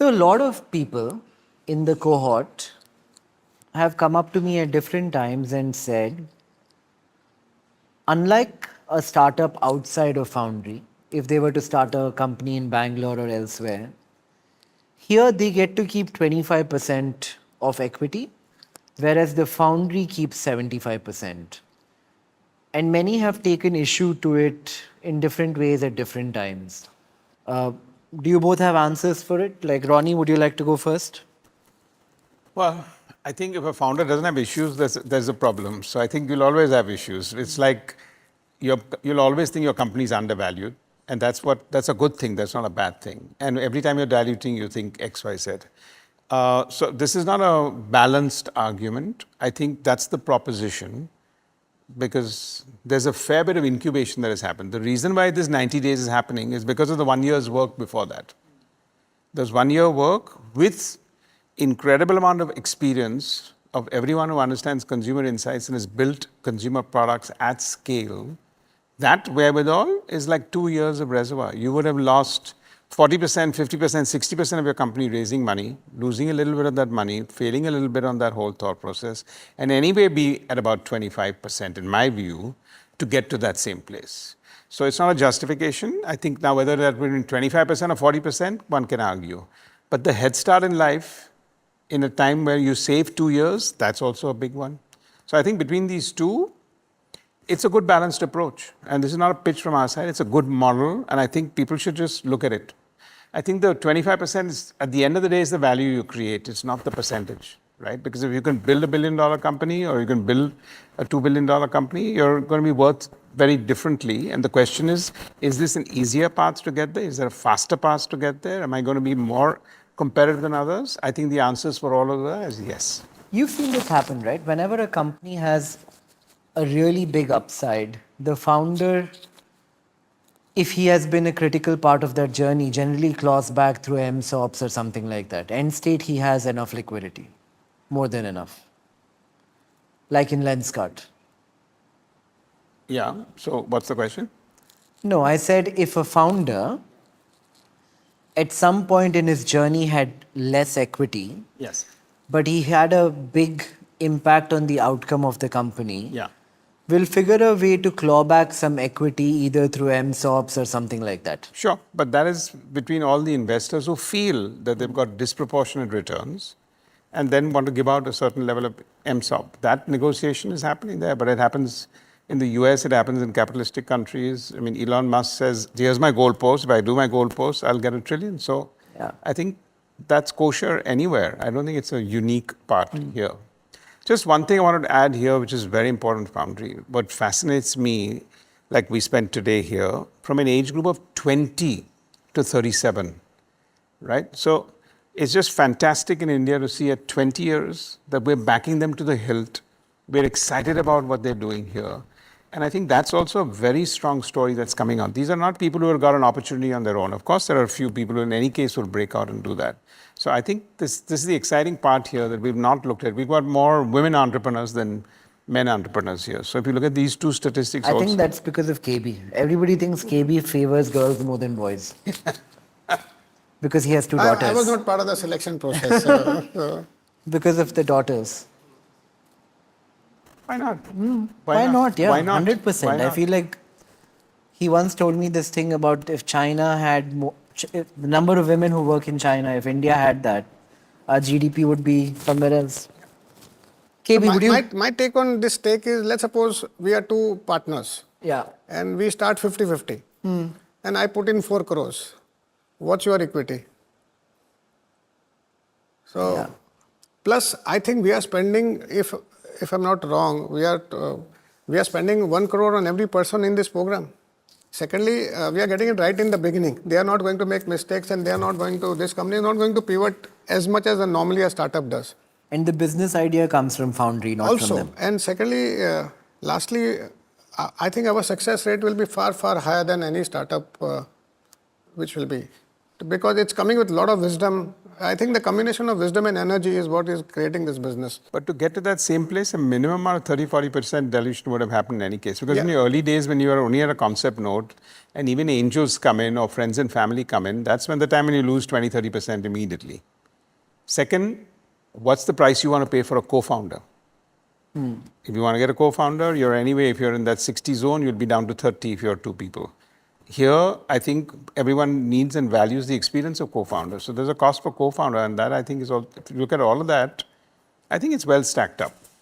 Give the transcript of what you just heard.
So a lot of people in the cohort have come up to me at different times and said, unlike a startup outside of Foundry, if they were to start a company in Bangalore or elsewhere, here they get to keep 25% of equity, whereas the Foundry keeps 75%. And many have taken issue to it in different ways at different times. Uh, do you both have answers for it? Like Ronnie, would you like to go first? Well, I think if a founder doesn't have issues, there's a problem. So I think you'll always have issues. It's like you'll always think your company is undervalued. And that's a good thing. That's not a bad thing. And every time you're diluting, you think X, Y, Z. So this is not a balanced argument. I think that's the proposition, because there's a fair bit of incubation that has happened. The reason why this 90 days is happening is because of the 1 year's work before that. There's 1 year work with incredible amount of experience of everyone who understands consumer insights and has built consumer products at scale. That wherewithal is like 2 years of reservoir. You would have lost 40%, 50%, 60% of your company raising money, losing a little bit of that money, failing a little bit on that whole thought process, and anyway be at about 25%, in my view, to get to that same place. So it's not a justification. I think now whether that between 25% or 40%, one can argue. But the head start in life, in a time where you save 2 years, that's also a big one. So I think between these two, it's a good balanced approach. And this is not a pitch from our side, it's a good model, and I think people should just look at it. I think the 25% is, at the end of the day, is the value you create. It's not the percentage, right? Because if you can build $1 billion company or you can build a $2 billion company, you're going to be worth very differently. And the question is this an easier path to get there? Is there a faster path to get there? Am I going to be more competitive than others? I think the answers for all of that is yes. You've seen this happen, right? Whenever a company has a really big upside, the founder, if he has been a critical part of that journey, generally claws back through MSOPs or something like that. End state, he has enough liquidity, more than enough. Like in Lenskart. Yeah, so what's the question? No, I said if a founder at some point in his journey had less equity, Yes. but he had a big impact on the outcome of the company, Yeah. we'll figure a way to claw back some equity either through MSOPs or something like that. Sure, but that is between all the investors who feel that they've got disproportionate returns and then want to give out a certain level of MSOP. That negotiation is happening there, but it happens in the US, it happens in capitalistic countries. I mean, Elon Musk says, here's my goalpost. If I do my goalpost, I'll get $1 trillion. So Yeah. I think that's kosher anywhere. I don't think it's a unique part here. Just one thing I wanted to add here, which is very important, Foundry. What fascinates me, like we spent today here, from an age group of 20 to 37, right? So it's just fantastic in India to see at 20 years that we're backing them to the hilt. We're excited about what they're doing here. And I think that's also a very strong story that's coming out. These are not people who have got an opportunity on their own. Of course, there are a few people who in any case will break out and do that. So I think this is the exciting part here that we've not looked at. We've got more women entrepreneurs than men entrepreneurs here. So if you look at these two statistics I also. think that's because of KB. Everybody thinks KB favors girls more than boys. Because he has two daughters. I was not part of the selection process. Because of the daughters. Why not? Why not? Yeah, Why not? 100%. Why I not? feel like he once told me this thing about if China had more, the number of women who work in China, if India had that, our GDP would be somewhere else. KB, would you? my take on this take is, let's suppose we are two partners Yeah. and we start 50-50 and I put in 4 crores. What's your equity? So, Yeah. plus I think we are spending, if I'm not wrong, we are spending 1 crore on every person in this program. Secondly, we are getting it right in the beginning. They are not going to make mistakes and they are not going to, this company is not going to pivot as much as normally a startup does. And the business idea comes from Foundry, not from them. And secondly, lastly, I think our success rate will be far, far higher than any startup which will be. Because it's coming with a lot of wisdom I think the combination of wisdom and energy is what is creating this business. But to get to that same place, a minimum amount of 30-40% dilution would have happened in any case. Because in Yeah. the early days, when you were only at a concept node, and even angels come in or friends and family come in, that's when the time when you lose 20-30% immediately. Second, what's the price you want to pay for a co-founder? If you want to get a co-founder, you're anyway, if you're in that 60 zone, you'll be down to 30 if you're two people. Here, I think everyone needs and values the experience of co-founders. So there's a cost for co-founder, and that I think is all, if you look at all of that, I think it's well stacked up.